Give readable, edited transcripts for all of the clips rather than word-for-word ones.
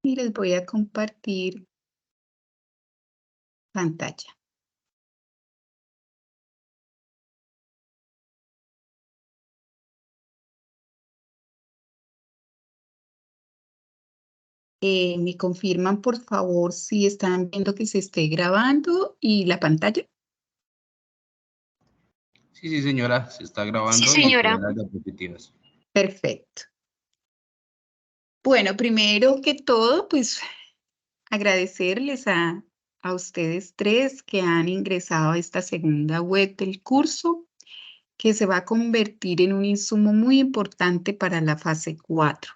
Y les voy a compartir pantalla. ¿Me confirman, por favor, si están viendo que se esté grabando y la pantalla? Sí, señora, se está grabando. Sí, señora. Y las diapositivas. Perfecto. Bueno, primero que todo, pues agradecerles a ustedes tres que han ingresado a esta segunda web del curso, que se va a convertir en un insumo muy importante para la fase 4.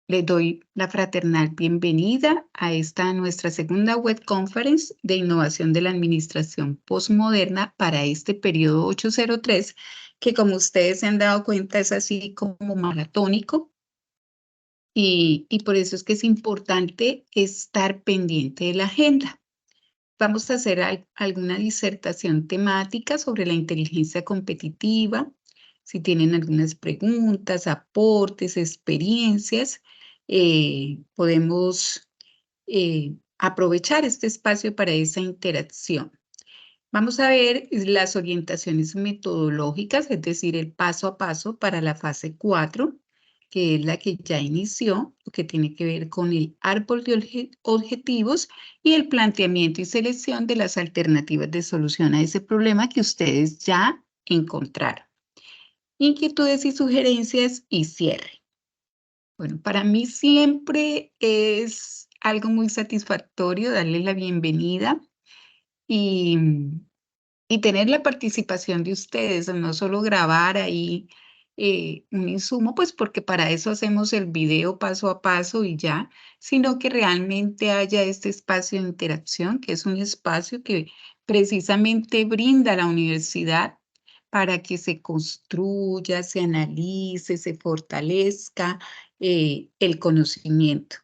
Les doy la fraternal bienvenida a esta nuestra segunda web conference de innovación de la administración postmoderna para este periodo 803, que como ustedes se han dado cuenta es así como maratónico y por eso es que es importante estar pendiente de la agenda. Vamos a hacer alguna disertación temática sobre la inteligencia competitiva. Si tienen algunas preguntas, aportes, experiencias, podemos aprovechar este espacio para esa interacción. Vamos a ver las orientaciones metodológicas, es decir, el paso a paso para la fase 4, que es la que ya inició, lo que tiene que ver con el árbol de objetivos y el planteamiento y selección de las alternativas de solución a ese problema que ustedes ya encontraron. Inquietudes y sugerencias y cierre. Bueno, para mí siempre es algo muy satisfactorio darle la bienvenida y tener la participación de ustedes, no solo grabar ahí un insumo, pues porque para eso hacemos el video paso a paso y ya, sino que realmente haya este espacio de interacción, que es un espacio que precisamente brinda la universidad para que se construya, se analice, se fortalezca el conocimiento.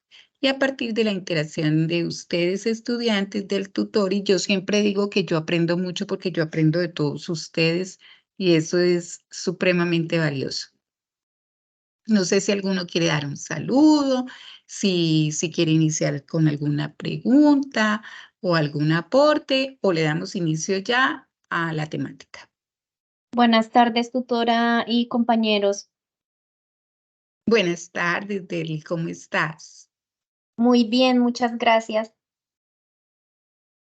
Y a partir de la interacción de ustedes, estudiantes, del tutor, y yo siempre digo que yo aprendo mucho porque yo aprendo de todos ustedes y eso es supremamente valioso. No sé si alguno quiere dar un saludo, si quiere iniciar con alguna pregunta o algún aporte, o le damos inicio ya a la temática. Buenas tardes, tutora y compañeros. Buenas tardes, Deli, ¿cómo estás? Muy bien, muchas gracias.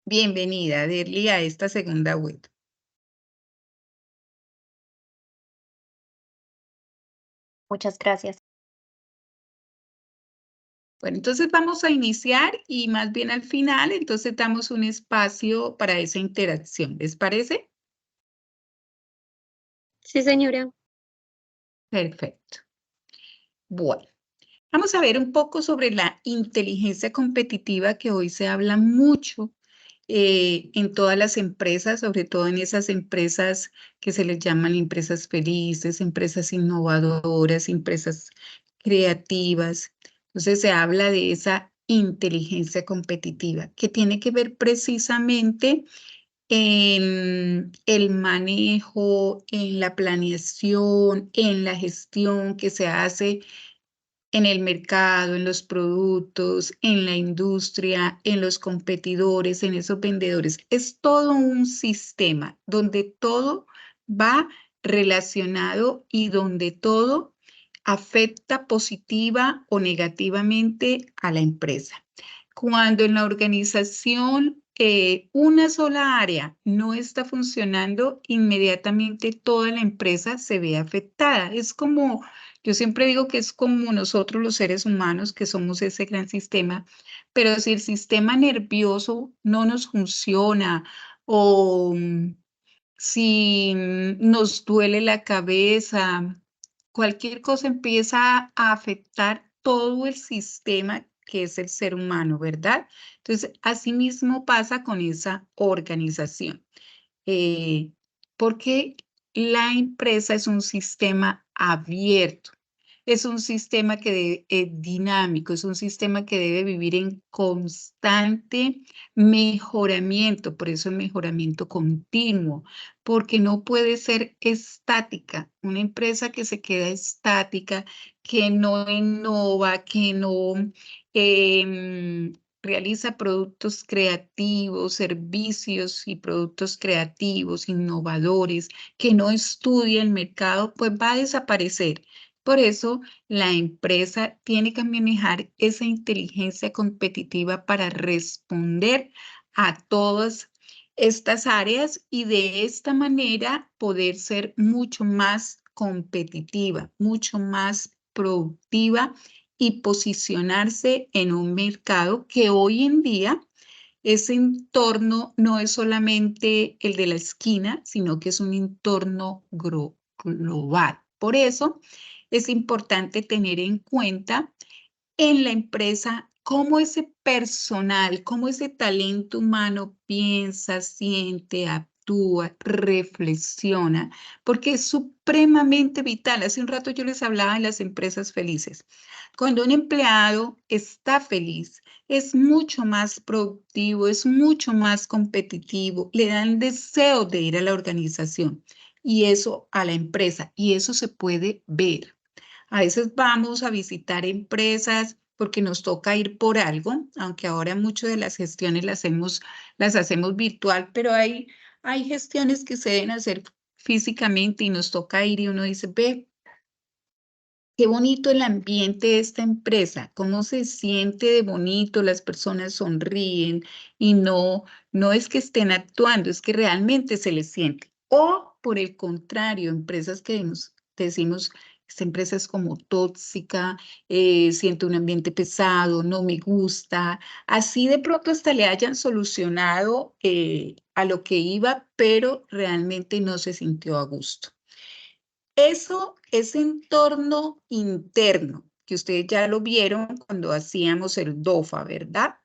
Bienvenida, Deli, a esta segunda web. Muchas gracias. Bueno, entonces vamos a iniciar y más bien al final, entonces damos un espacio para esa interacción. ¿Les parece? Sí, señora. Perfecto. Bueno, vamos a ver un poco sobre la inteligencia competitiva que hoy se habla mucho en todas las empresas, sobre todo en esas empresas que se les llaman empresas felices, empresas innovadoras, empresas creativas. Entonces se habla de esa inteligencia competitiva que tiene que ver precisamente en el manejo, en la planeación, en la gestión que se hace en el mercado, en los productos, en la industria, en los competidores, en esos vendedores. Es todo un sistema donde todo va relacionado y donde todo afecta positiva o negativamente a la empresa. Cuando en la organización una sola área no está funcionando, inmediatamente toda la empresa se ve afectada. Es como yo siempre digo que es como nosotros los seres humanos que somos ese gran sistema, pero si el sistema nervioso no nos funciona o si nos duele la cabeza, cualquier cosa empieza a afectar todo el sistema que es el ser humano, ¿verdad? Entonces, así mismo pasa con esa organización. Porque la empresa es un sistema abierto. es un sistema que es dinámico, es un sistema que debe vivir en constante mejoramiento, por eso el mejoramiento continuo, porque no puede ser estática. Una empresa que se queda estática, que no innova, que no realiza productos creativos, servicios y productos creativos, innovadores, que no estudia el mercado, pues va a desaparecer. Por eso la empresa tiene que manejar esa inteligencia competitiva para responder a todas estas áreas y de esta manera poder ser mucho más competitiva, mucho más productiva y posicionarse en un mercado que hoy en día ese entorno no es solamente el de la esquina, sino que es un entorno global. Por eso es importante tener en cuenta en la empresa cómo ese personal, cómo ese talento humano piensa, siente, actúa, reflexiona, porque es supremamente vital. Hace un rato yo les hablaba de las empresas felices. Cuando un empleado está feliz, es mucho más productivo, es mucho más competitivo, le dan deseo de ir a la organización y eso a la empresa, y eso se puede ver. A veces vamos a visitar empresas porque nos toca ir por algo, aunque ahora muchas de las gestiones las hacemos virtual, pero hay gestiones que se deben hacer físicamente y nos toca ir y uno dice, ve, qué bonito el ambiente de esta empresa, cómo se siente de bonito, las personas sonríen y no es que estén actuando, es que realmente se les siente. O por el contrario, empresas que decimos, esta empresa es como tóxica, siento un ambiente pesado, no me gusta. Así de pronto hasta le hayan solucionado a lo que iba, pero realmente no se sintió a gusto. Eso es entorno interno, que ustedes ya lo vieron cuando hacíamos el DOFA, ¿verdad?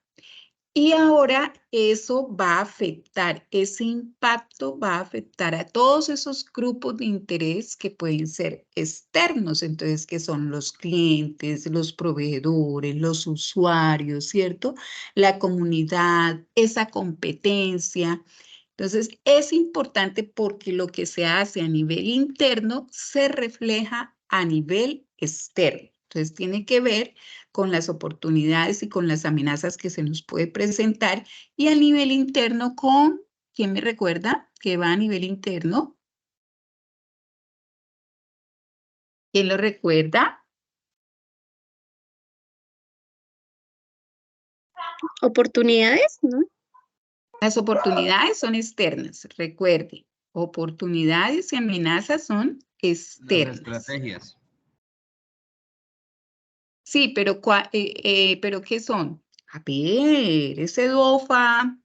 Y ahora eso va a afectar, ese impacto va a afectar a todos esos grupos de interés que pueden ser externos, entonces que son los clientes, los proveedores, los usuarios, ¿cierto? La comunidad, esa competencia. Entonces, es importante porque lo que se hace a nivel interno se refleja a nivel externo. Entonces, tiene que ver con las oportunidades y con las amenazas que se nos puede presentar y a nivel interno con, ¿quién me recuerda que va a nivel interno? ¿Quién lo recuerda? ¿Oportunidades? ¿No? Las oportunidades son externas, recuerde. Oportunidades y amenazas son Las externas. estrategias. Sí, pero ¿qué son? A ver, ese DOFA.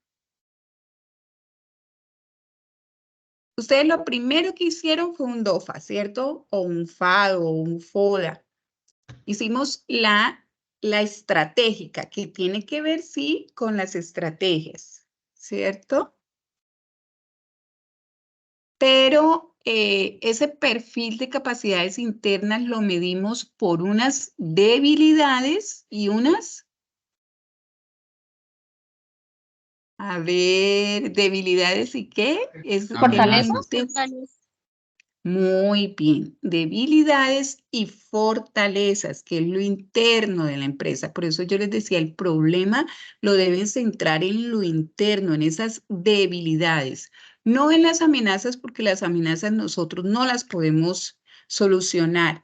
Ustedes lo primero que hicieron fue un DOFA, ¿cierto? O un FADO o un FODA. Hicimos la estratégica, que tiene que ver, sí, con las estrategias, ¿cierto? Pero ese perfil de capacidades internas lo medimos por unas debilidades y unas... A ver, debilidades y qué? Es Amenazas. muy bien, debilidades y fortalezas, que es lo interno de la empresa. Por eso yo les decía, el problema lo deben centrar en lo interno, en esas debilidades, no en las amenazas, porque las amenazas nosotros no las podemos solucionar,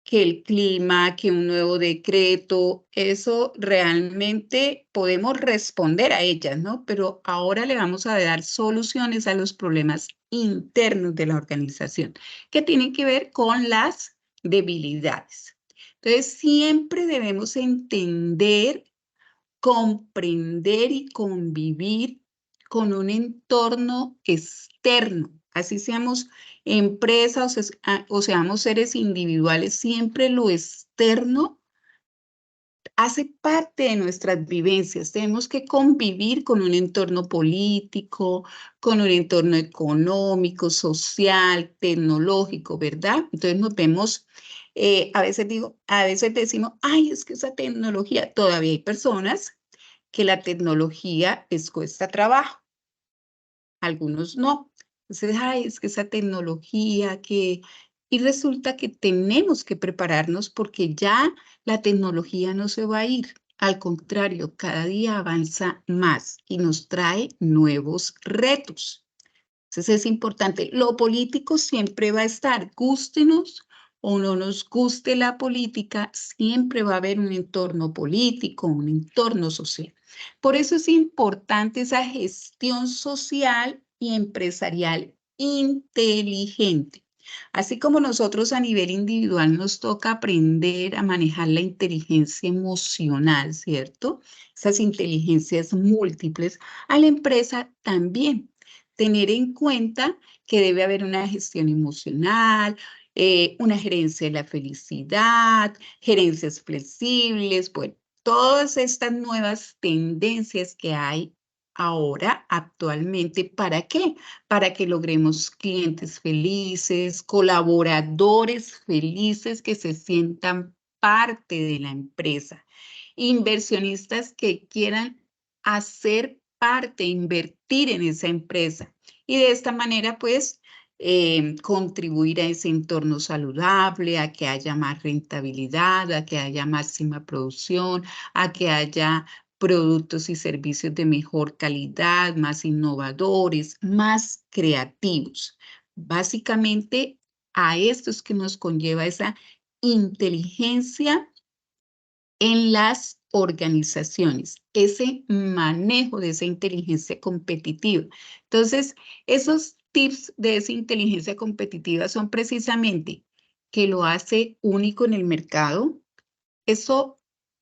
que el clima, que un nuevo decreto, eso realmente podemos responder a ellas, ¿no? Pero ahora le vamos a dar soluciones a los problemas internos de la organización, que tienen que ver con las debilidades. Entonces, siempre debemos entender, comprender y convivir con un entorno externo. Así seamos empresas o seamos seres individuales, siempre lo externo hace parte de nuestras vivencias. Tenemos que convivir con un entorno político, con un entorno económico, social, tecnológico, ¿verdad? Entonces nos vemos A veces decimos, ay, es que esa tecnología, todavía hay personas que la tecnología les cuesta trabajo, algunos no. Entonces, ay, es que esa tecnología que... Y resulta que tenemos que prepararnos porque ya la tecnología no se va a ir. Al contrario, cada día avanza más y nos trae nuevos retos. Entonces es importante. Lo político siempre va a estar, gústenos o no nos guste la política, siempre va a haber un entorno político, un entorno social. Por eso es importante esa gestión social y empresarial inteligente. Así como nosotros a nivel individual nos toca aprender a manejar la inteligencia emocional, ¿cierto? Esas inteligencias múltiples, a la empresa también tener en cuenta que debe haber una gestión emocional, una gerencia de la felicidad, gerencias flexibles, bueno, todas estas nuevas tendencias que hay ahora, actualmente, ¿para qué? Para que logremos clientes felices, colaboradores felices que se sientan parte de la empresa, inversionistas que quieran hacer parte, invertir en esa empresa y de esta manera, pues, contribuir a ese entorno saludable, a que haya más rentabilidad, a que haya máxima producción, a que haya productos y servicios de mejor calidad, más innovadores, más creativos. Básicamente, a esto es que nos conlleva esa inteligencia en las organizaciones, ese manejo de esa inteligencia competitiva. Entonces, esos tips de esa inteligencia competitiva son precisamente que lo hace único en el mercado. Eso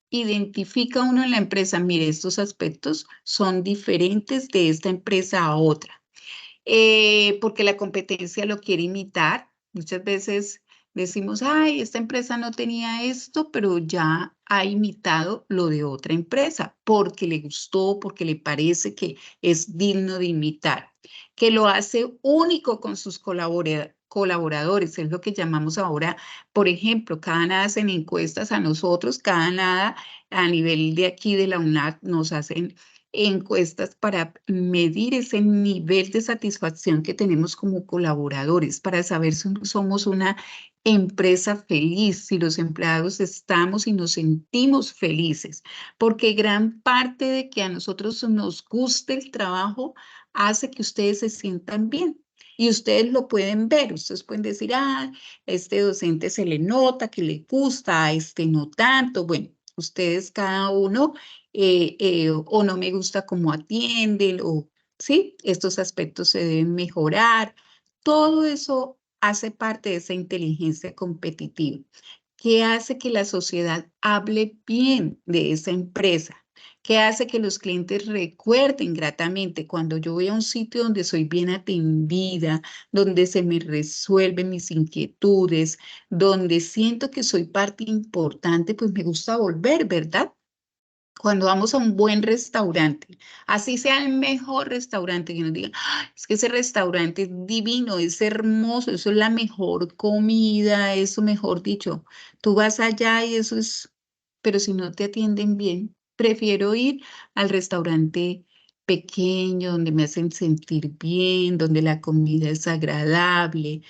identifica uno en la empresa, mire, estos aspectos son diferentes de esta empresa a otra. Porque la competencia lo quiere imitar. Muchas veces decimos, ay, esta empresa no tenía esto, pero ya ha imitado lo de otra empresa, porque le gustó, porque le parece que es digno de imitar, que lo hace único con sus colaboradores, es lo que llamamos ahora, por ejemplo, cada nada hacen encuestas a nosotros, cada nada a nivel de aquí de la UNAD nos hacen encuestas para medir ese nivel de satisfacción que tenemos como colaboradores, para saber si somos una empresa feliz, si los empleados estamos y nos sentimos felices, porque gran parte de que a nosotros nos guste el trabajo hace que ustedes se sientan bien. Y ustedes lo pueden ver, ustedes pueden decir, ah, este docente se le nota que le gusta, a este no tanto. Bueno, ustedes cada uno o no me gusta cómo atienden, o sí, estos aspectos se deben mejorar. Todo eso hace parte de esa inteligencia competitiva, que hace que la sociedad hable bien de esa empresa, que hace que los clientes recuerden gratamente cuando yo voy a un sitio donde soy bien atendida, donde se me resuelven mis inquietudes, donde siento que soy parte importante, pues me gusta volver, ¿verdad? Cuando vamos a un buen restaurante, así sea el mejor restaurante, que nos digan, "Ah, es que ese restaurante es divino, es hermoso, eso es la mejor comida, eso mejor dicho, tú vas allá y eso es, pero si no te atienden bien, prefiero ir al restaurante pequeño, donde me hacen sentir bien, donde la comida es agradable,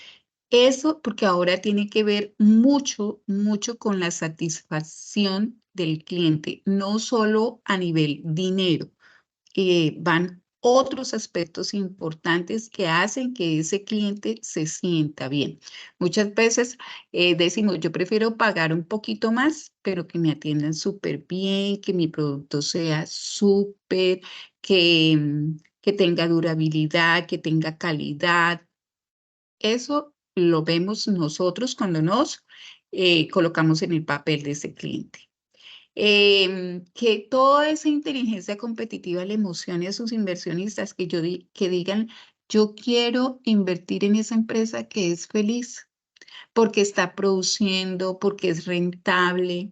eso porque ahora tiene que ver mucho, mucho con la satisfacción del cliente, no solo a nivel dinero. Van otros aspectos importantes que hacen que ese cliente se sienta bien. Muchas veces decimos, yo prefiero pagar un poquito más, pero que me atiendan súper bien, que mi producto sea súper, que tenga durabilidad, que tenga calidad. Eso lo vemos nosotros cuando nos colocamos en el papel de ese cliente. Que toda esa inteligencia competitiva le emocione a sus inversionistas, que digan, yo quiero invertir en esa empresa que es feliz, porque está produciendo, porque es rentable.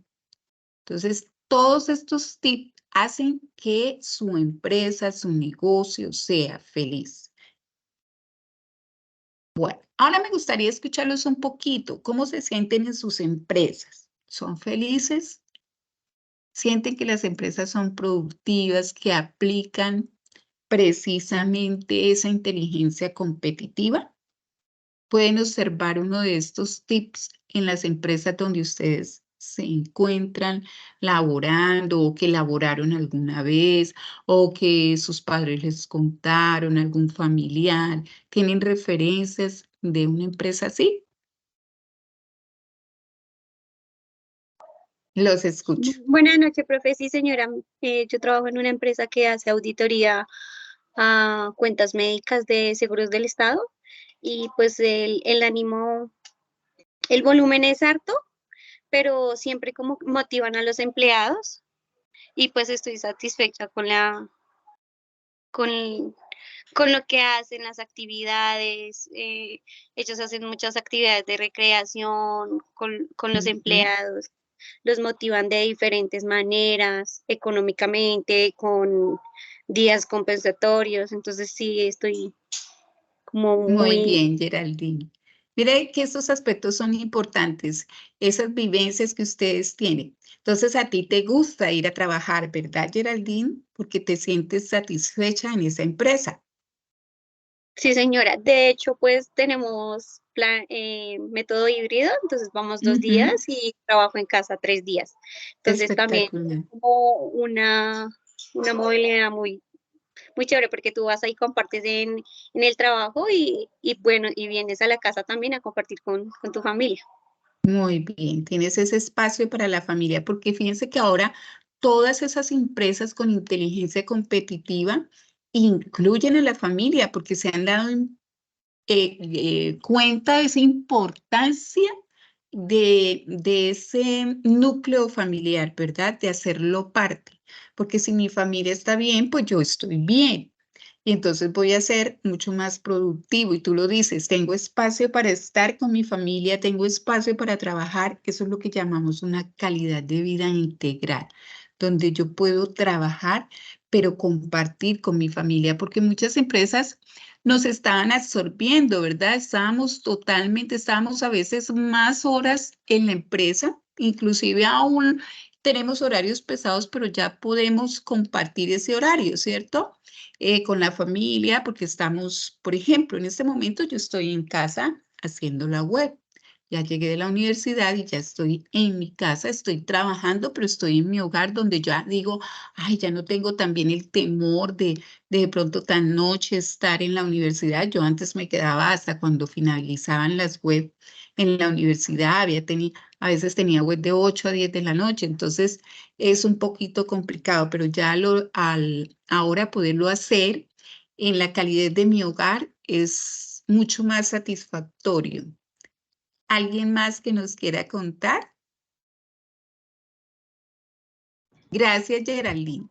Entonces, todos estos tips hacen que su empresa, su negocio sea feliz. Bueno, Ahora me gustaría escucharlos un poquito. ¿Cómo se sienten en sus empresas? ¿Son felices? ¿Sienten que las empresas son productivas, que aplican precisamente esa inteligencia competitiva? Pueden observar uno de estos tips en las empresas donde ustedes se encuentran laborando o que laboraron alguna vez o que sus padres les contaron, algún familiar. ¿Tienen referencias de una empresa así? Los escucho. Buenas noches, profe. Sí, señora. Yo trabajo en una empresa que hace auditoría a cuentas médicas de seguros del Estado y pues el ánimo, el volumen es harto, pero siempre como motivan a los empleados y pues estoy satisfecha con, con lo que hacen, las actividades. Ellos hacen muchas actividades de recreación con los Ujú. empleados, los motivan de diferentes maneras, económicamente, con días compensatorios. Entonces sí, estoy como Muy muy. bien, Geraldine. Mire que esos aspectos son importantes, esas vivencias que ustedes tienen. Entonces, a ti te gusta ir a trabajar, ¿verdad, Geraldine? Porque te sientes satisfecha en esa empresa. Sí, señora. De hecho, pues tenemos método híbrido, entonces vamos 2 días Ujú. y trabajo en casa 3 días. Entonces también Espectacular. como una movilidad muy chévere porque tú vas ahí, compartes en el trabajo y bueno, y vienes a la casa también a compartir con tu familia. Muy bien, tienes ese espacio para la familia, porque fíjense que ahora todas esas empresas con inteligencia competitiva incluyen a la familia, porque se han dado cuenta de esa importancia de ese núcleo familiar, ¿verdad? De hacerlo parte, porque si mi familia está bien, pues yo estoy bien. Y entonces voy a ser mucho más productivo. Y tú lo dices, tengo espacio para estar con mi familia, tengo espacio para trabajar. Eso es lo que llamamos una calidad de vida integral, donde yo puedo trabajar, pero compartir con mi familia, porque muchas empresas nos estaban absorbiendo, ¿verdad? Estábamos a veces más horas en la empresa, inclusive aún tenemos horarios pesados, pero ya podemos compartir ese horario, ¿cierto? Con la familia, porque estamos, por ejemplo, en este momento yo estoy en casa haciendo la web. Ya llegué de la universidad y ya estoy en mi casa, estoy trabajando, pero estoy en mi hogar donde ya digo, ay, ya no tengo también el temor de pronto tan noche estar en la universidad. Yo antes me quedaba hasta cuando finalizaban las web en la universidad, a veces tenía web de 8 a 10 de la noche, entonces es un poquito complicado, pero ya al ahora poderlo hacer en la calidez de mi hogar es mucho más satisfactorio. ¿Alguien más que nos quiera contar? Gracias, Geraldine.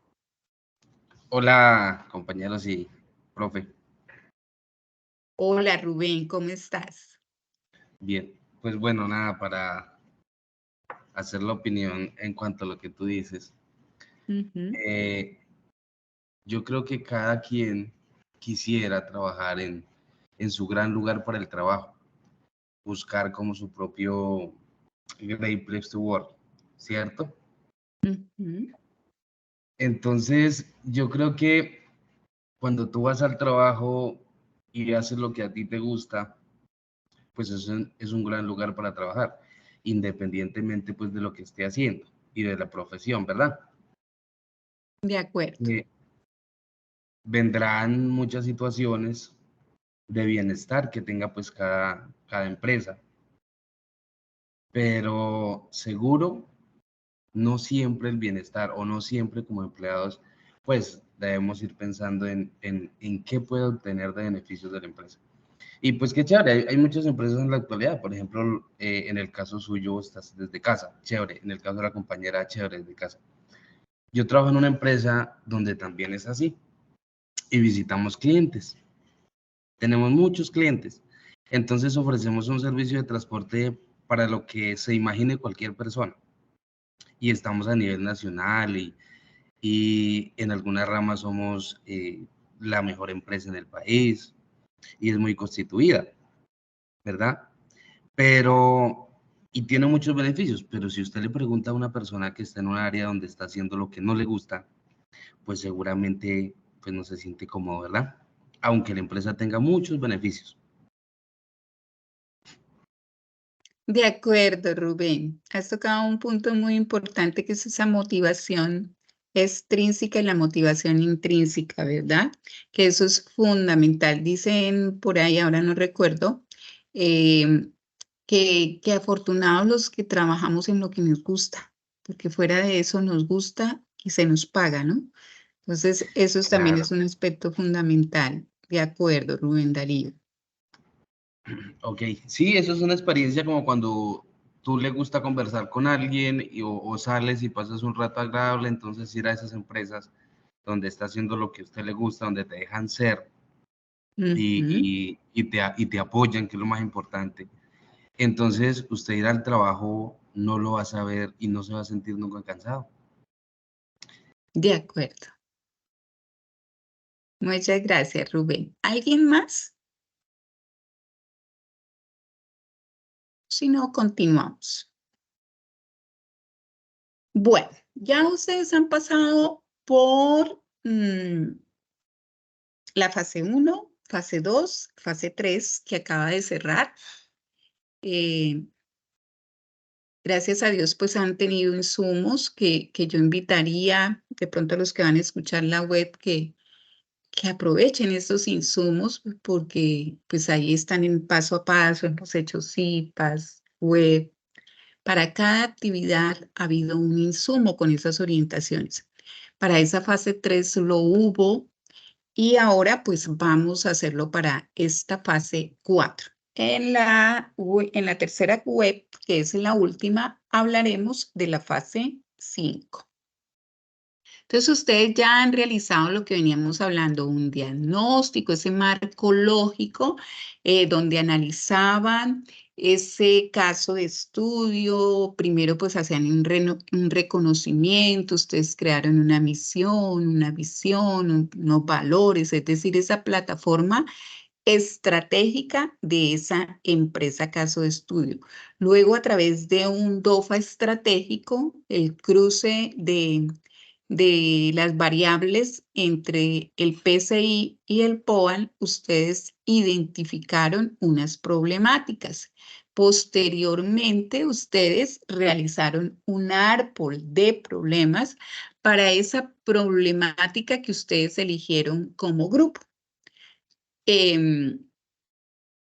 Hola, compañeros y profe. Hola, Rubén, ¿cómo estás? Bien, pues bueno, nada, para hacer la opinión en cuanto a lo que tú dices. Ujú. Eh, yo creo que cada quien quisiera trabajar en su gran lugar para el trabajo, buscar como su propio great place to work, ¿cierto? Ujú. Entonces, yo creo que cuando tú vas al trabajo y haces lo que a ti te gusta, pues es un gran lugar para trabajar, independientemente pues de lo que esté haciendo y de la profesión, ¿verdad? De acuerdo. Eh, vendrán muchas situaciones de bienestar que tenga pues cada empresa, pero seguro no siempre el bienestar o no siempre como empleados pues debemos ir pensando en qué puede obtener de beneficios de la empresa. Y pues qué chévere, hay muchas empresas en la actualidad, por ejemplo, en el caso suyo estás desde casa, chévere, en el caso de la compañera, chévere, desde casa. Yo trabajo en una empresa donde también es así y visitamos clientes, tenemos muchos clientes, entonces ofrecemos un servicio de transporte para lo que se imagine cualquier persona y estamos a nivel nacional y en algunas ramas somos la mejor empresa en el país y es muy constituida. ¿verdad? Pero, y tiene muchos beneficios, pero si usted le pregunta a una persona que está en un área donde está haciendo lo que no le gusta, pues seguramente pues no se siente cómodo, ¿verdad? Aunque la empresa tenga muchos beneficios. De acuerdo, Rubén. Has tocado un punto muy importante que es esa motivación extrínseca y la motivación intrínseca, ¿verdad? Que eso es fundamental. Dicen por ahí, ahora no recuerdo, que afortunados los que trabajamos en lo que nos gusta, porque fuera de eso nos gusta y se nos paga, ¿no? Entonces, también es Claro. un aspecto fundamental. De acuerdo, Rubén Darío. Ok, sí, eso es una experiencia como cuando tú le gusta conversar con alguien o sales y pasas un rato agradable, entonces ir a esas empresas donde está haciendo lo que a usted le gusta, donde te dejan ser Ujú. y te apoyan, que es lo más importante. Entonces, usted ir al trabajo no lo va a saber y no se va a sentir nunca cansado. De acuerdo. Muchas gracias, Rubén. ¿Alguien más? Si no, continuamos. Bueno, ya ustedes han pasado por la fase 1, fase 2, fase 3, que acaba de cerrar. Gracias a Dios, pues han tenido insumos que yo invitaría de pronto a los que van a escuchar la web que aprovechen estos insumos porque pues ahí están en paso a paso, hemos hecho CIPAS, web. Para cada actividad ha habido un insumo con esas orientaciones. Para esa fase 3 lo hubo y ahora pues vamos a hacerlo para esta fase 4. En la tercera web, que es la última, hablaremos de la fase 5. Entonces, ustedes ya han realizado lo que veníamos hablando, un diagnóstico, ese marco lógico, donde analizaban ese caso de estudio. Primero, pues hacían un reconocimiento, ustedes crearon una misión, una visión, unos valores, es decir, esa plataforma estratégica de esa empresa caso de estudio. Luego, a través de un DOFA estratégico, el cruce de las variables entre el PCI y el POAL, ustedes identificaron unas problemáticas. Posteriormente, ustedes realizaron un árbol de problemas para esa problemática que ustedes eligieron como grupo. ¿Qué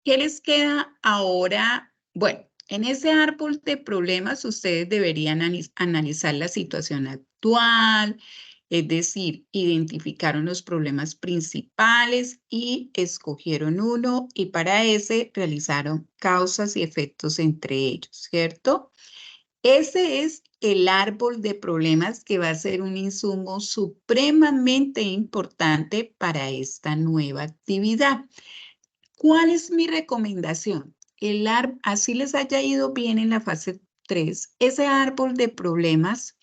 les queda ahora? Bueno, en ese árbol de problemas ustedes deberían analizar la situación actual, es decir, identificaron los problemas principales y escogieron uno y para ese realizaron causas y efectos entre ellos, ¿cierto? Ese es el árbol de problemas que va a ser un insumo supremamente importante para esta nueva actividad. ¿Cuál es mi recomendación? Así les haya ido bien en la fase 3, ese árbol de problemas,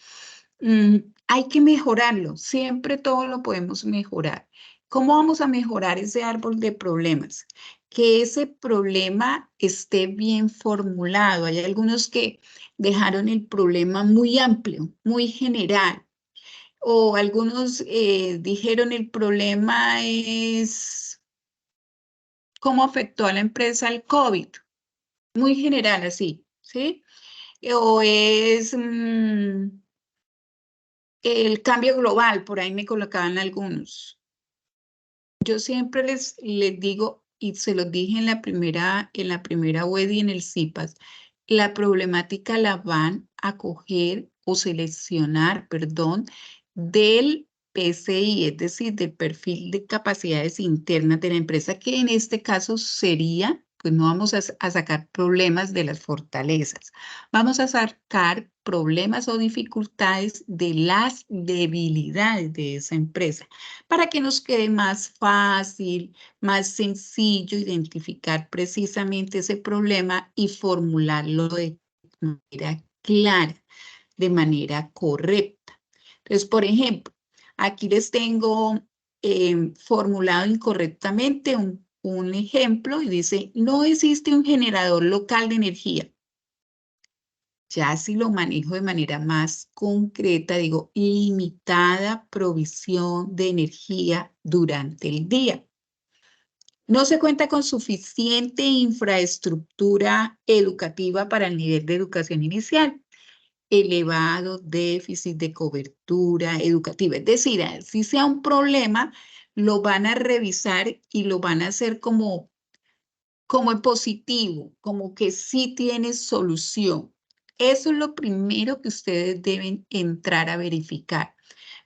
hay que mejorarlo. Siempre todo lo podemos mejorar. ¿Cómo vamos a mejorar ese árbol de problemas? Que ese problema esté bien formulado. Hay algunos que dejaron el problema muy amplio, muy general. O algunos dijeron el problema es cómo afectó a la empresa el COVID, muy general así, ¿sí? O es el cambio global, por ahí me colocaban algunos. Yo siempre les digo, y se los dije en la primera web y en el CIPAS, la problemática la van a coger o seleccionar, perdón, del PCI, es decir, del perfil de capacidades internas de la empresa, que en este caso sería, pues no vamos a sacar problemas de las fortalezas, vamos a sacar problemas o dificultades de las debilidades de esa empresa, para que nos quede más fácil, más sencillo identificar precisamente ese problema y formularlo de manera clara, de manera correcta. Entonces, por ejemplo, aquí les tengo formulado incorrectamente un un ejemplo y dice, no existe un generador local de energía. Ya si lo manejo de manera más concreta, digo, limitada provisión de energía durante el día. No se cuenta con suficiente infraestructura educativa para el nivel de educación inicial. Elevado déficit de cobertura educativa. Es decir, si sea un problema, lo van a revisar y lo van a hacer como en positivo, como que sí tiene solución. Eso es lo primero que ustedes deben entrar a verificar.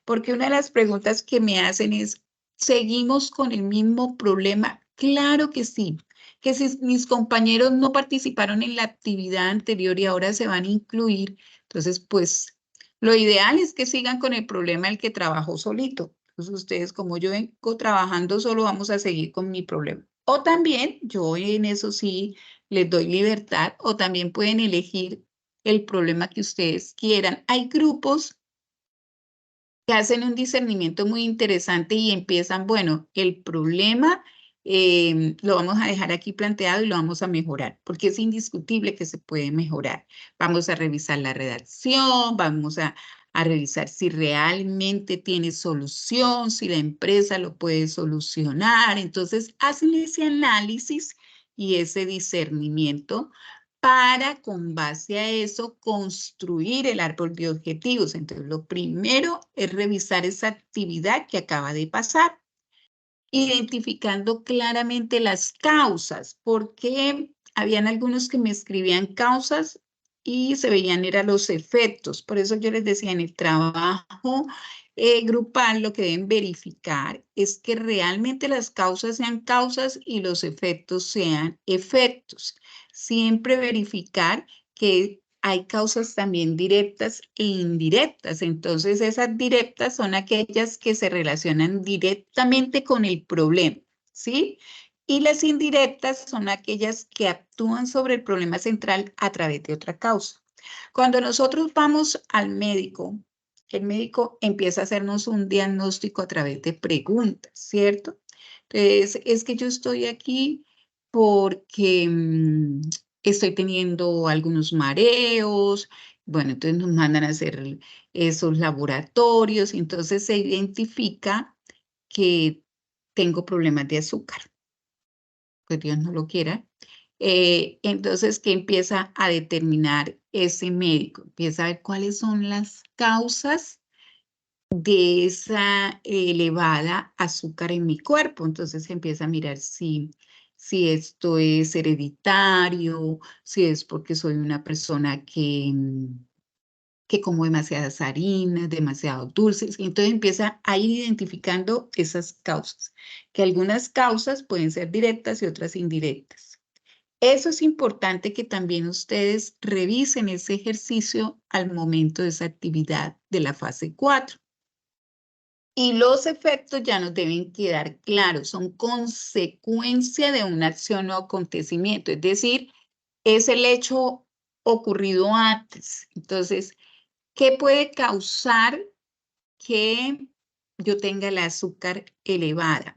Porque una de las preguntas que me hacen es, ¿seguimos con el mismo problema? Claro que sí, que si mis compañeros no participaron en la actividad anterior y ahora se van a incluir, entonces pues lo ideal es que sigan con el problema el que trabajó solito. Entonces ustedes, como yo vengo trabajando solo, vamos a seguir con mi problema. O también, yo en eso sí les doy libertad, o también pueden elegir el problema que ustedes quieran. Hay grupos que hacen un discernimiento muy interesante y empiezan, bueno, el problema lo vamos a dejar aquí planteado y lo vamos a mejorar, porque es indiscutible que se puede mejorar. Vamos a revisar la redacción, vamos a revisar si realmente tiene solución, si la empresa lo puede solucionar. Entonces, hacen ese análisis y ese discernimiento para, con base a eso, construir el árbol de objetivos. Entonces, lo primero es revisar esa actividad que acaba de pasar, identificando claramente las causas, porque habían algunos que me escribían causas y se veían eran los efectos. Por eso yo les decía, en el trabajo grupal lo que deben verificar es que realmente las causas sean causas y los efectos sean efectos. Siempre verificar que hay causas también directas e indirectas. Entonces, esas directas son aquellas que se relacionan directamente con el problema, ¿sí? Y las indirectas son aquellas que actúan sobre el problema central a través de otra causa. Cuando nosotros vamos al médico, el médico empieza a hacernos un diagnóstico a través de preguntas, ¿cierto? Entonces, es que yo estoy aquí porque estoy teniendo algunos mareos. Bueno, entonces nos mandan a hacer esos laboratorios, entonces se identifica que tengo problemas de azúcar, pues Dios no lo quiera. Entonces, ¿qué empieza a determinar ese médico? Empieza a ver cuáles son las causas de esa elevada azúcar en mi cuerpo. Entonces empieza a mirar si esto es hereditario, si es porque soy una persona que como demasiadas harinas, demasiado dulces. Y entonces empieza a ir identificando esas causas, que algunas causas pueden ser directas y otras indirectas. Eso es importante que también ustedes revisen ese ejercicio al momento de esa actividad de la fase 4. Y los efectos ya nos deben quedar claros, son consecuencia de una acción o acontecimiento, es decir, es el hecho ocurrido antes. Entonces, ¿qué puede causar que yo tenga el azúcar elevada?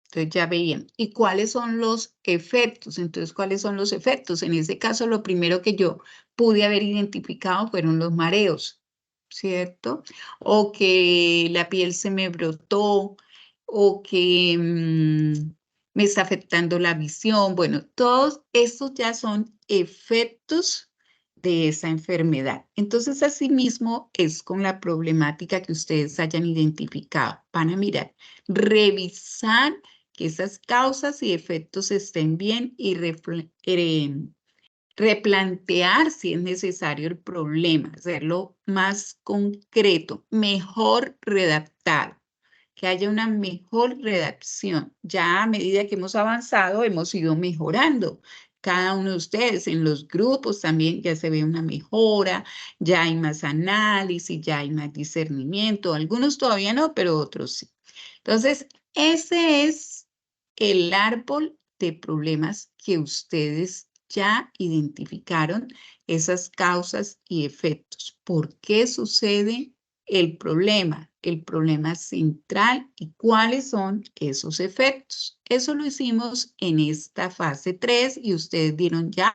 Entonces ya veían. ¿Y cuáles son los efectos? Entonces, ¿cuáles son los efectos? En este caso, lo primero que yo pude haber identificado fueron los mareos, ¿cierto? O que la piel se me brotó, o que me está afectando la visión. Bueno, todos estos ya son efectos de esa enfermedad. Entonces, asimismo, es con la problemática que ustedes hayan identificado. Van a mirar, revisar que esas causas y efectos estén bien y replantear si es necesario el problema, hacerlo más concreto, mejor redactado, que haya una mejor redacción. Ya a medida que hemos avanzado, hemos ido mejorando. Cada uno de ustedes en los grupos también ya se ve una mejora, ya hay más análisis, ya hay más discernimiento. Algunos todavía no, pero otros sí. Entonces, ese es el árbol de problemas que ustedes ya identificaron, esas causas y efectos. ¿Por qué sucede el problema? el problema central y cuáles son esos efectos. Eso lo hicimos en esta fase 3 y ustedes dieron ya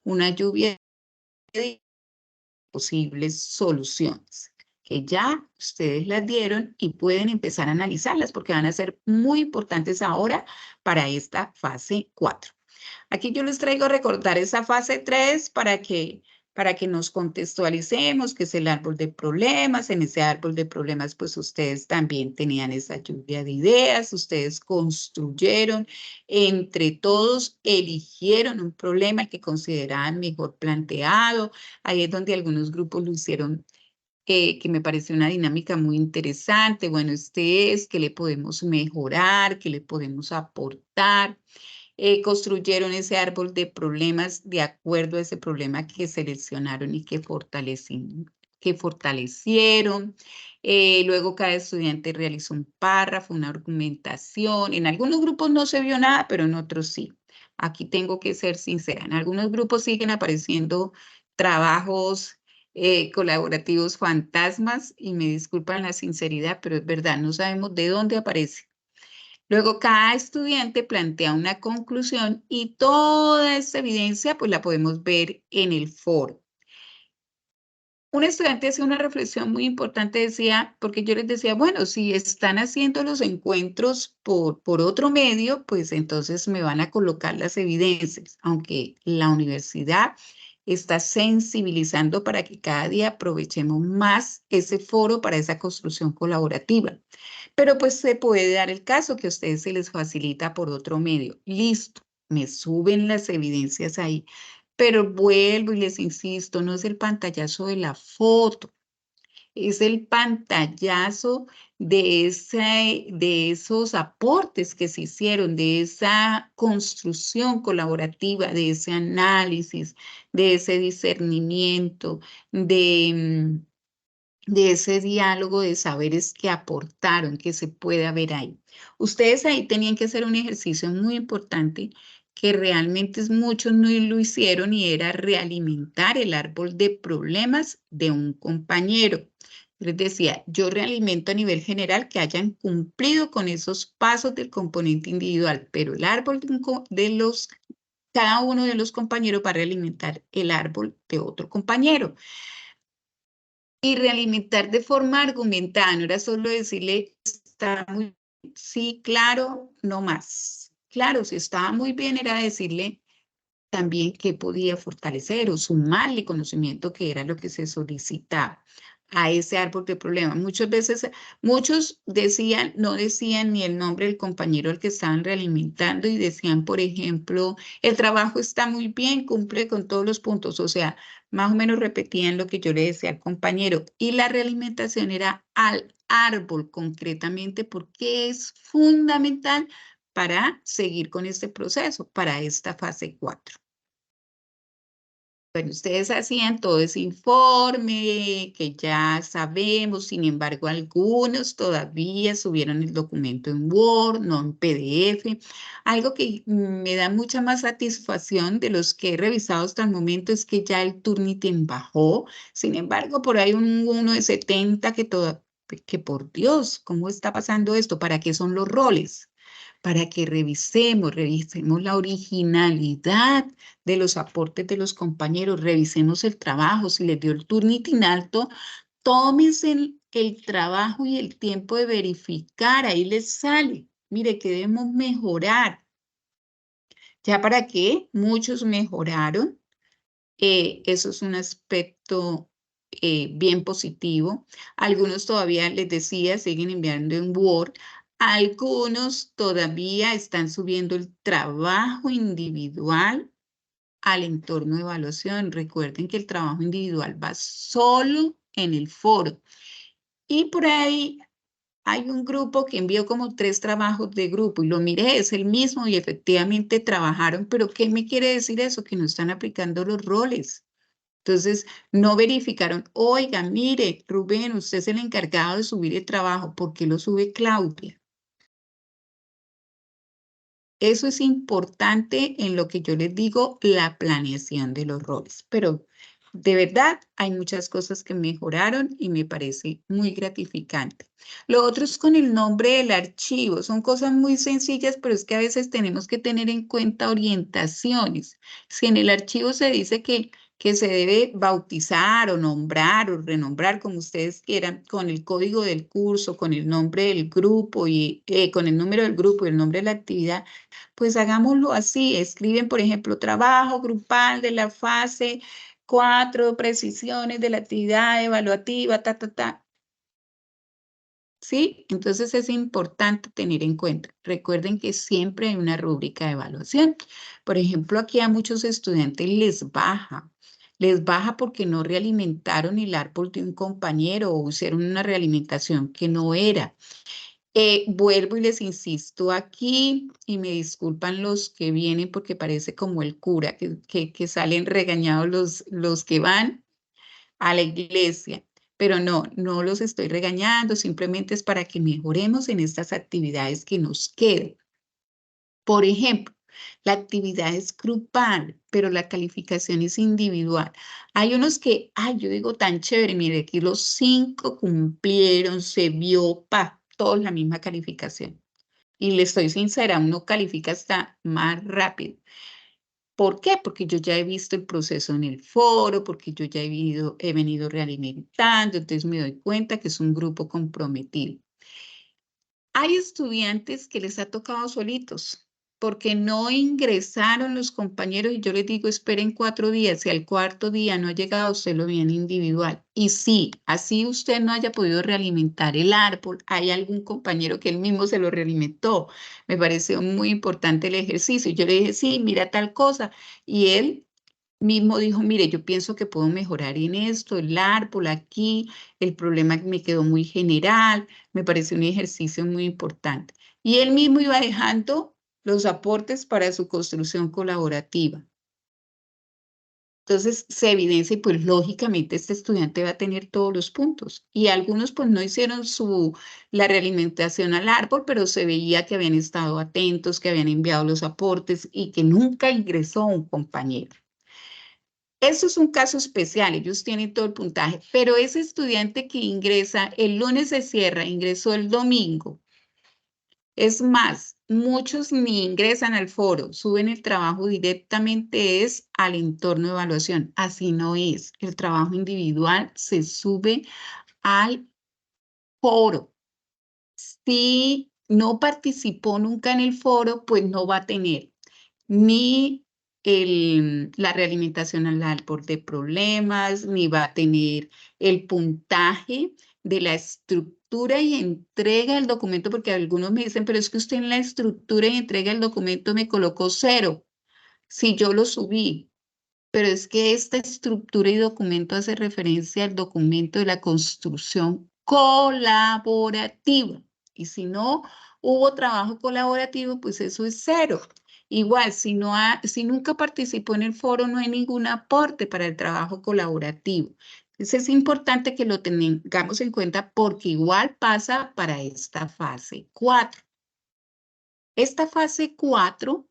una lluvia de posibles soluciones que ya ustedes las dieron y pueden empezar a analizarlas porque van a ser muy importantes ahora para esta fase 4. Aquí yo les traigo a recordar esa fase 3 para que nos contextualicemos, que es el árbol de problemas. En ese árbol de problemas, pues ustedes también tenían esa lluvia de ideas, ustedes construyeron, entre todos eligieron un problema que consideraban mejor planteado. Ahí es donde algunos grupos lo hicieron, que me pareció una dinámica muy interesante. Bueno, ¿qué le podemos mejorar? ¿Qué le podemos aportar? Construyeron ese árbol de problemas de acuerdo a ese problema que seleccionaron y que fortalecieron. Luego cada estudiante realizó un párrafo, una argumentación. En algunos grupos no se vio nada, pero en otros sí. Aquí tengo que ser sincera. En algunos grupos siguen apareciendo trabajos colaborativos fantasmas y me disculpan la sinceridad, pero es verdad, no sabemos de dónde aparece. Luego, cada estudiante plantea una conclusión y toda esta evidencia pues la podemos ver en el foro. Un estudiante hacía una reflexión muy importante, decía, porque yo les decía, bueno, si están haciendo los encuentros por otro medio, pues entonces me van a colocar las evidencias, aunque la universidad está sensibilizando para que cada día aprovechemos más ese foro para esa construcción colaborativa. Pero pues se puede dar el caso que a ustedes se les facilita por otro medio. Listo, me suben las evidencias ahí. Pero vuelvo y les insisto, no es el pantallazo de la foto, es el pantallazo de esos aportes que se hicieron, de esa construcción colaborativa, de ese análisis, de ese discernimiento, de ese diálogo de saberes que aportaron, que se puede ver ahí. Ustedes ahí tenían que hacer un ejercicio muy importante que realmente muchos no lo hicieron y era realimentar el árbol de problemas de un compañero. Les decía, yo realimento a nivel general que hayan cumplido con esos pasos del componente individual, pero el árbol cada uno de los compañeros va a realimentar el árbol de otro compañero. Y realimentar de forma argumentada, no era solo decirle, está muy, sí, claro, no más. Claro, si estaba muy bien era decirle también qué podía fortalecer o sumarle conocimiento, que era lo que se solicitaba a ese árbol de problemas. Muchas veces, muchos no decían ni el nombre del compañero al que estaban realimentando y decían, por ejemplo, el trabajo está muy bien, cumple con todos los puntos. O sea, más o menos repetían lo que yo le decía al compañero. Y la realimentación era al árbol concretamente porque es fundamental para seguir con este proceso, para esta fase 4. Bueno, ustedes hacían todo ese informe que ya sabemos, sin embargo, algunos todavía subieron el documento en Word, no en PDF. Algo que me da mucha más satisfacción de los que he revisado hasta el momento es que ya el Turnitin bajó. Sin embargo, por ahí uno de 70 que por Dios, ¿cómo está pasando esto? ¿Para qué son los roles? Para que revisemos la originalidad de los aportes de los compañeros, revisemos el trabajo, si les dio el Turnitin alto, tómense el trabajo y el tiempo de verificar, ahí les sale, mire, que debemos mejorar. ¿Ya para qué? Muchos mejoraron, eso es un aspecto bien positivo. Algunos todavía, les decía, siguen enviando en Word. Algunos todavía están subiendo el trabajo individual al entorno de evaluación. Recuerden que el trabajo individual va solo en el foro. Y por ahí hay un grupo que envió como 3 trabajos de grupo y lo miré, es el mismo y efectivamente trabajaron, pero ¿qué me quiere decir eso? Que no están aplicando los roles. Entonces, no verificaron, oiga, mire, Rubén, usted es el encargado de subir el trabajo, ¿por qué lo sube Claudia? Eso es importante en lo que yo les digo, la planeación de los roles. Pero de verdad, hay muchas cosas que mejoraron y me parece muy gratificante. Lo otro es con el nombre del archivo. Son cosas muy sencillas, pero es que a veces tenemos que tener en cuenta orientaciones. Si en el archivo se dice que se debe bautizar o nombrar o renombrar, como ustedes quieran, con el código del curso, con el nombre del grupo y con el número del grupo y el nombre de la actividad, pues hagámoslo así. Escriben, por ejemplo, trabajo grupal de la fase 4, precisiones de la actividad evaluativa, ¿sí? Entonces es importante tener en cuenta. Recuerden que siempre hay una rúbrica de evaluación. Por ejemplo, aquí a muchos estudiantes les baja. Les baja porque no realimentaron el árbol de un compañero o hicieron una realimentación que no era. Vuelvo y les insisto aquí, y me disculpan los que vienen porque parece como el cura, que salen regañados los que van a la iglesia. Pero no los estoy regañando, simplemente es para que mejoremos en estas actividades que nos quedan. Por ejemplo, la actividad es grupal, pero la calificación es individual. Hay unos que, ay, yo digo tan chévere, mire, aquí los 5 cumplieron, se vio, todos la misma calificación. Y le estoy sincera, uno califica hasta más rápido. ¿Por qué? Porque yo ya he visto el proceso en el foro, porque yo ya he venido realimentando, entonces me doy cuenta que es un grupo comprometido. Hay estudiantes que les ha tocado solitos, porque no ingresaron los compañeros y yo les digo, esperen 4 días, si al cuarto día no ha llegado, usted lo viene individual. Y sí, así usted no haya podido realimentar el árbol, hay algún compañero que él mismo se lo realimentó. Me pareció muy importante el ejercicio. Yo le dije, sí, mira tal cosa. Y él mismo dijo, mire, yo pienso que puedo mejorar en esto, el árbol aquí, el problema me quedó muy general, me pareció un ejercicio muy importante. Y él mismo iba dejando los aportes para su construcción colaborativa. Entonces se evidencia y pues lógicamente este estudiante va a tener todos los puntos. Y algunos pues no hicieron la realimentación al árbol, pero se veía que habían estado atentos, que habían enviado los aportes y que nunca ingresó un compañero. Eso es un caso especial, ellos tienen todo el puntaje, pero ese estudiante que ingresa, el lunes se cierra, ingresó el domingo. Es más, muchos ni ingresan al foro, suben el trabajo directamente al entorno de evaluación. Así no es, el trabajo individual se sube al foro. Si no participó nunca en el foro, pues no va a tener ni la realimentación al árbol de problemas, ni va a tener el puntaje de la estructura y entrega del documento, porque algunos me dicen, pero es que usted en la estructura y entrega del documento me colocó 0, si yo lo subí. Pero es que esta estructura y documento hace referencia al documento de la construcción colaborativa. Y si no hubo trabajo colaborativo, pues eso es 0. Igual, si nunca participó en el foro, no hay ningún aporte para el trabajo colaborativo. Entonces es importante que lo tengamos en cuenta porque igual pasa para esta fase 4. Esta fase 4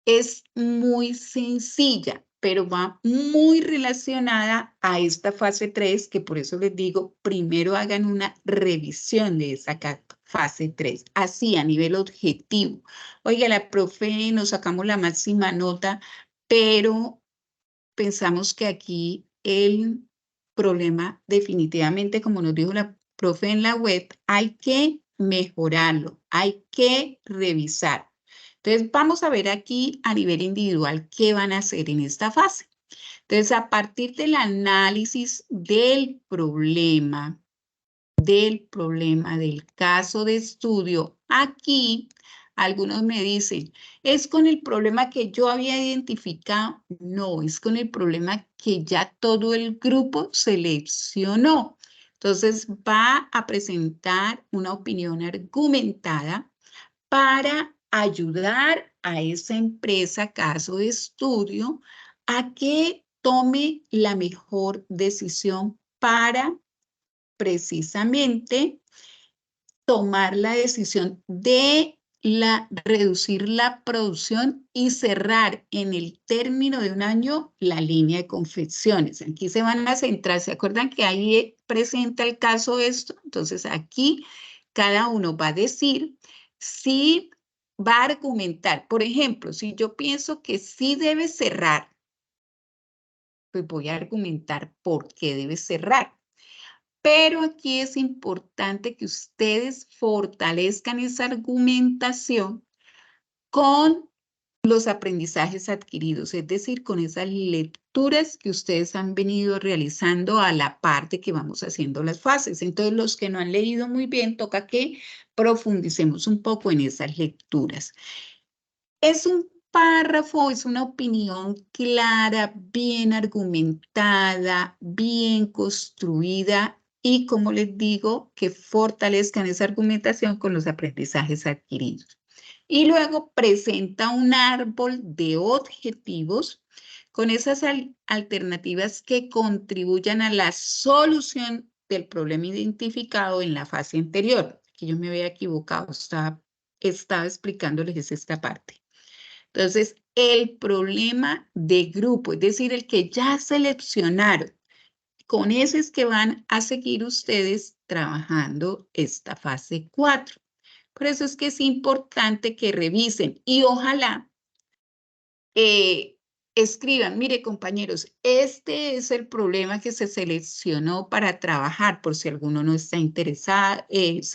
es muy sencilla, pero va muy relacionada a esta fase 3, que por eso les digo, primero hagan una revisión de esa fase 3, así a nivel objetivo. Oiga, la profe, nos sacamos la máxima nota, pero pensamos que aquí el problema definitivamente, como nos dijo la profe en la web, hay que mejorarlo, hay que revisar. Entonces, vamos a ver aquí a nivel individual qué van a hacer en esta fase. Entonces, a partir del análisis del problema, del caso de estudio, aquí algunos me dicen, ¿es con el problema que yo había identificado? No, es con el problema que ya todo el grupo seleccionó. Entonces, va a presentar una opinión argumentada para ayudar a esa empresa, caso de estudio, a que tome la mejor decisión para precisamente tomar la decisión de reducir la producción y cerrar en el término de un año la línea de confecciones. Aquí se van a centrar, ¿se acuerdan que ahí presenta el caso esto? Entonces aquí cada uno va a decir si va a argumentar. Por ejemplo, si yo pienso que sí debe cerrar, pues voy a argumentar por qué debe cerrar. Pero aquí es importante que ustedes fortalezcan esa argumentación con los aprendizajes adquiridos, es decir, con esas lecturas que ustedes han venido realizando a la par de que vamos haciendo las fases. Entonces, los que no han leído muy bien, toca que profundicemos un poco en esas lecturas. Es un párrafo, es una opinión clara, bien argumentada, bien construida y, como les digo, que fortalezcan esa argumentación con los aprendizajes adquiridos. Y luego presenta un árbol de objetivos con esas alternativas que contribuyan a la solución del problema identificado en la fase anterior. Aquí yo me había equivocado, estaba explicándoles esta parte. Entonces, el problema de grupo, es decir, el que ya seleccionaron, con ese es que van a seguir ustedes trabajando esta fase 4. Por eso es que es importante que revisen y ojalá escriban, mire compañeros, este es el problema que se seleccionó para trabajar, por si alguno no está interesado,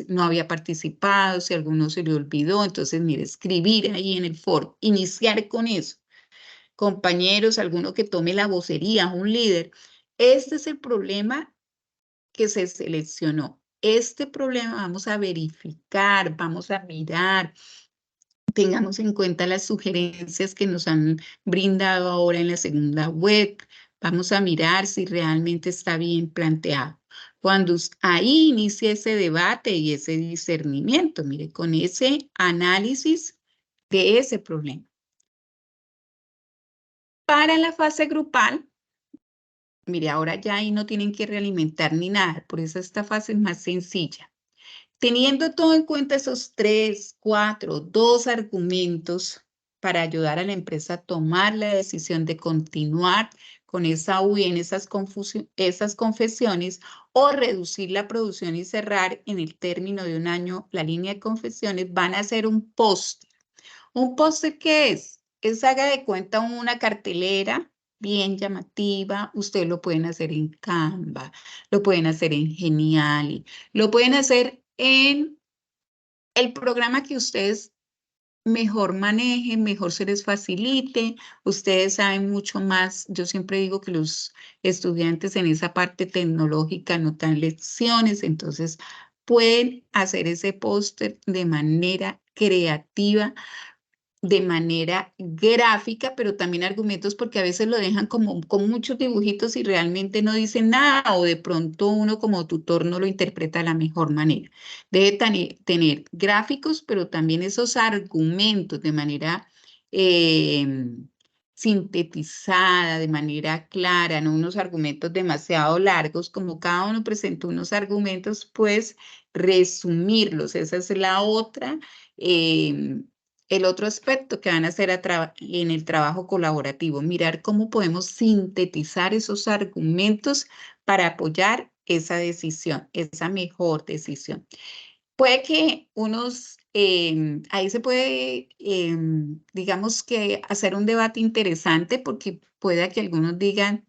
no había participado, si alguno se le olvidó, entonces mire, escribir ahí en el foro, iniciar con eso. Compañeros, alguno que tome la vocería, un líder, este es el problema que se seleccionó. Este problema vamos a verificar, vamos a mirar, tengamos en cuenta las sugerencias que nos han brindado ahora en la segunda web. Vamos a mirar si realmente está bien planteado. Cuando ahí inicie ese debate y ese discernimiento, mire, con ese análisis de ese problema. Para la fase grupal, mire, ahora ya ahí no tienen que realimentar ni nada, por eso esta fase es más sencilla. Teniendo todo en cuenta esos 3, 4, 2 argumentos para ayudar a la empresa a tomar la decisión de continuar con esa UI en esas confesiones o reducir la producción y cerrar en el término de un año la línea de confesiones, van a hacer un póster. ¿Un póster qué es? Es, haga de cuenta, una cartelera bien llamativa. Ustedes lo pueden hacer en Canva, lo pueden hacer en Geniali, lo pueden hacer en el programa que ustedes mejor manejen, mejor se les facilite. Ustedes saben mucho más. Yo siempre digo que los estudiantes en esa parte tecnológica no dan lecciones, entonces pueden hacer ese póster de manera creativa, de manera gráfica, pero también argumentos, porque a veces lo dejan como con muchos dibujitos y realmente no dicen nada, o de pronto uno como tutor no lo interpreta de la mejor manera. Debe tener gráficos, pero también esos argumentos de manera sintetizada, de manera clara, no unos argumentos demasiado largos, como cada uno presentó unos argumentos, pues resumirlos. Esa es la otra. El otro aspecto que van a hacer en el trabajo colaborativo, mirar cómo podemos sintetizar esos argumentos para apoyar esa decisión, esa mejor decisión. Puede que ahí se puede, digamos que hacer un debate interesante, porque pueda que algunos digan,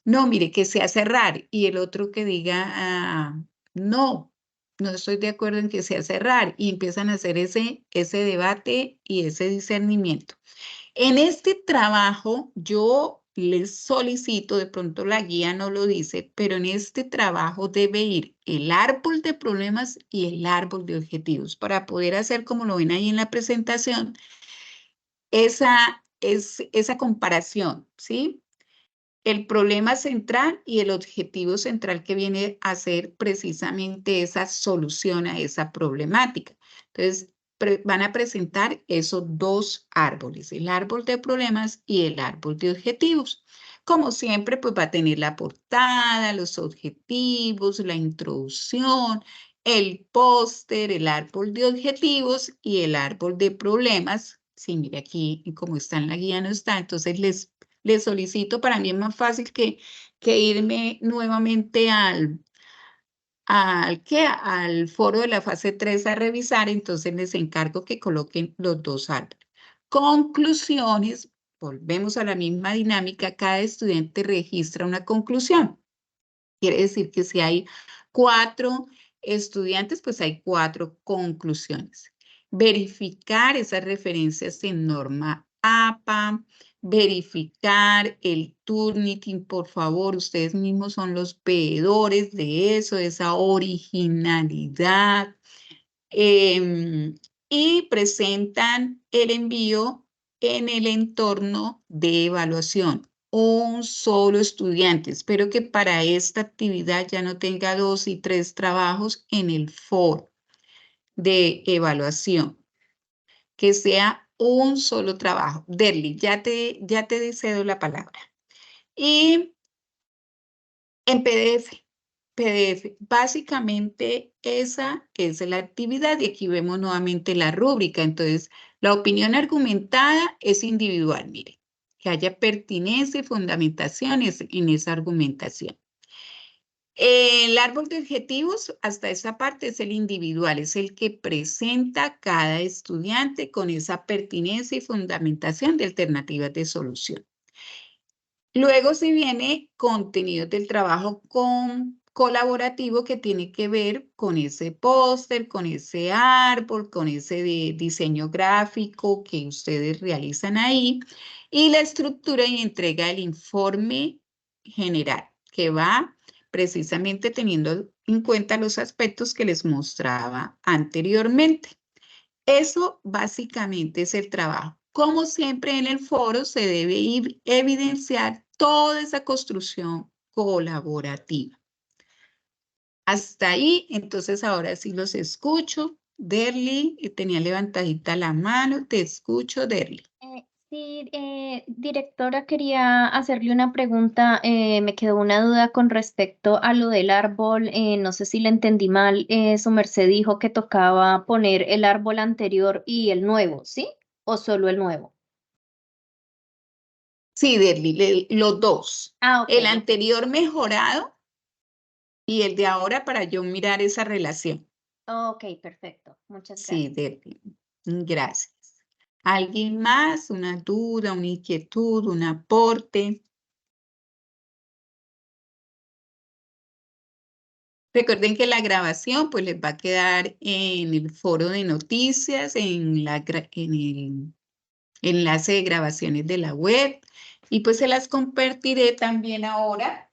no, mire, que sea cerrar, y el otro que diga, no estoy de acuerdo en que sea cerrar, y empiezan a hacer ese debate y ese discernimiento. En este trabajo, yo les solicito, de pronto la guía no lo dice, pero en este trabajo debe ir el árbol de problemas y el árbol de objetivos, para poder hacer, como lo ven ahí en la presentación, esa comparación, ¿sí? El problema central y el objetivo central, que viene a ser precisamente esa solución a esa problemática. Entonces, van a presentar esos dos árboles, el árbol de problemas y el árbol de objetivos. Como siempre, pues va a tener la portada, los objetivos, la introducción, el póster, el árbol de objetivos y el árbol de problemas. Sí, mire aquí, como está en la guía, no está. Entonces les solicito, para mí es más fácil que irme nuevamente al foro de la fase 3 a revisar, entonces les encargo que coloquen los dos árboles. Conclusiones, volvemos a la misma dinámica, cada estudiante registra una conclusión. Quiere decir que si hay 4 estudiantes, pues hay 4 conclusiones. Verificar esas referencias en norma APA, verificar el Turnitin, por favor, ustedes mismos son los veedores de eso, de esa originalidad. Y presentan el envío en el entorno de evaluación. Un solo estudiante. Espero que para esta actividad ya no tenga 2 y 3 trabajos en el foro de evaluación. Que sea un solo trabajo. Derly, ya te cedo la palabra. Y en PDF, básicamente esa es la actividad y aquí vemos nuevamente la rúbrica. Entonces, la opinión argumentada es individual, mire, que haya pertinencia y fundamentaciones en esa argumentación. El árbol de objetivos, hasta esa parte es el individual, es el que presenta cada estudiante con esa pertinencia y fundamentación de alternativas de solución. Luego se viene contenido del trabajo colaborativo que tiene que ver con ese póster, con ese árbol, con ese diseño gráfico que ustedes realizan ahí y la estructura y entrega del informe general que va precisamente teniendo en cuenta los aspectos que les mostraba anteriormente. Eso básicamente es el trabajo. Como siempre en el foro se debe evidenciar toda esa construcción colaborativa. Hasta ahí, entonces ahora sí los escucho. Derly, tenía levantadita la mano, te escucho, Derly. Sí, directora, quería hacerle una pregunta. Me quedó una duda con respecto a lo del árbol. No sé si le entendí mal. Su merced dijo que tocaba poner el árbol anterior y el nuevo, ¿sí? ¿O solo el nuevo? Sí, Derly, los dos. Ah, ok. El anterior mejorado y el de ahora para yo mirar esa relación. Ok, perfecto. Muchas Sí, gracias. Derly. Gracias. ¿Alguien más? ¿Una duda, una inquietud, un aporte? Recuerden que la grabación pues les va a quedar en el foro de noticias, en el enlace de grabaciones de la web y pues se las compartiré también ahora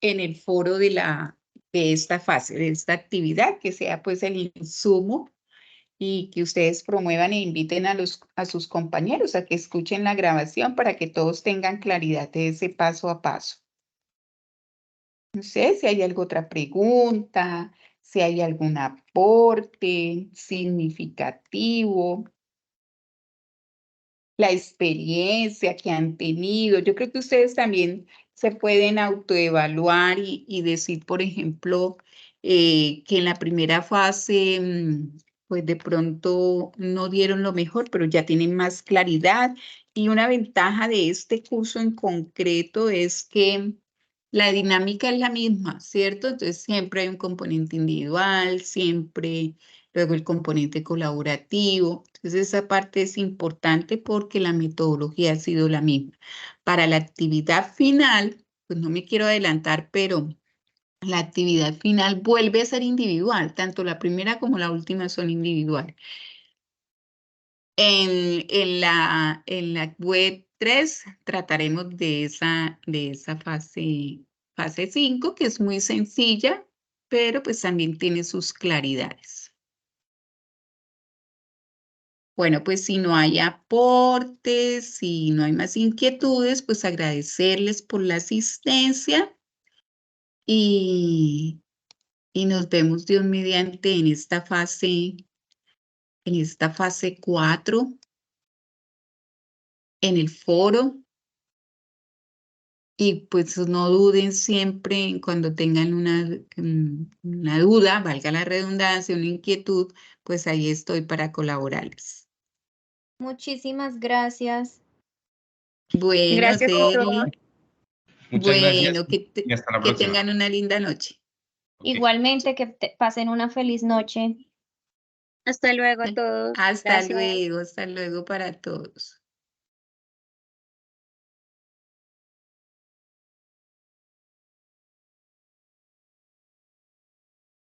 en el foro de esta fase, de esta actividad, que sea pues el insumo y que ustedes promuevan e inviten a sus compañeros a que escuchen la grabación para que todos tengan claridad de ese paso a paso. No sé si hay alguna otra pregunta, si hay algún aporte significativo, la experiencia que han tenido. Yo creo que ustedes también se pueden autoevaluar y decir, por ejemplo, que en la primera fase, pues de pronto no dieron lo mejor, pero ya tienen más claridad. Y una ventaja de este curso en concreto es que la dinámica es la misma, ¿cierto? Entonces siempre hay un componente individual, siempre luego el componente colaborativo. Entonces esa parte es importante porque la metodología ha sido la misma. Para la actividad final, pues no me quiero adelantar, pero la actividad final vuelve a ser individual, tanto la primera como la última son individuales. En la web 3 trataremos de esa fase 5, que es muy sencilla, pero pues también tiene sus claridades. Bueno, pues si no hay aportes, si no hay más inquietudes, pues agradecerles por la asistencia y nos vemos Dios mediante en esta fase 4, en el foro. Y pues no duden siempre cuando tengan una duda, valga la redundancia, una inquietud, pues ahí estoy para colaborarles. Muchísimas gracias. Bueno, Gracias por todo. Celi, Muchas gracias bueno, y hasta la que próxima. tengan una linda noche. Ok. Igualmente, que pasen una feliz noche. Hasta luego a todos. Hasta Gracias. luego para todos.